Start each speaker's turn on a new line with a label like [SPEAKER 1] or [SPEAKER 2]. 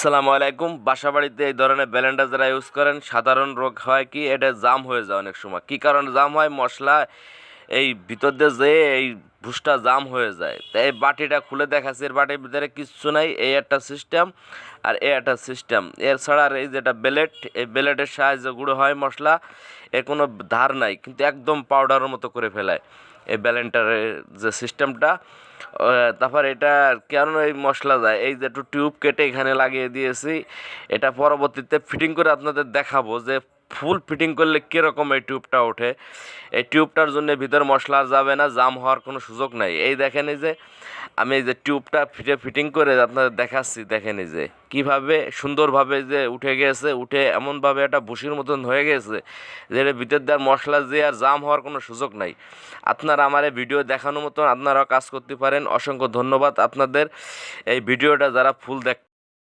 [SPEAKER 1] আসসালামু আলাইকুম। বাসাবাড়িতে এই ধরনের ব্লেন্ডার যারা ইউজ করেন, সাধারণ রোগ হয় কি, এটা জাম হয়ে যায় অনেক সময়। কি কারণে জাম হয়? মশলা এই ভিতর দিয়ে যেয়ে এই ভুসটা জাম হয়ে যায়। তাই এই বাটিটা খুলে দেখাচ্ছি, এর বাটির ভিতরে কিচ্ছু নাই, এই একটা সিস্টেম আর এই একটা সিস্টেম। এর ছাড়া আর এই যেটা ব্লেড, এই ব্লেডের সাহায্যে গুঁড়ো হয় মশলা। এর কোনো ধার নাই, কিন্তু একদম পাউডারের মতো করে ফেলায় এই ব্লেন্ডারের যে সিস্টেমটা। তারপর এটা কেন এই মশলা যায়, এই যে একটু টিউব কেটে এখানে লাগিয়ে দিয়েছি। এটা পরবর্তীতে ফিটিং করে আপনাদের দেখাবো যে ফুল ফিটিং করলে কীরকম এই টিউবটা ওঠে। এই টিউবটার জন্য ভিতর মশলা আর যাবে না, জাম হওয়ার কোনো সুযোগ নাই। এই দেখেন, এই যে আমি এই যে টিউবটা ফিটিং করে আপনাদের দেখাচ্ছি, দেখেন এই যে কীভাবে সুন্দরভাবে যে উঠে গেছে, উঠে এমনভাবে একটা বসির মতন হয়ে গেছে যে এর ভিতর দেওয়ার মশলা যে আর জাম হওয়ার কোনো সুযোগ নাই। আপনারা আমার এই ভিডিও দেখানোর মতন আপনারাও কাজ করতে পারেন। অসংখ্য ধন্যবাদ আপনাদের এই ভিডিওটা যারা ফুল দেখ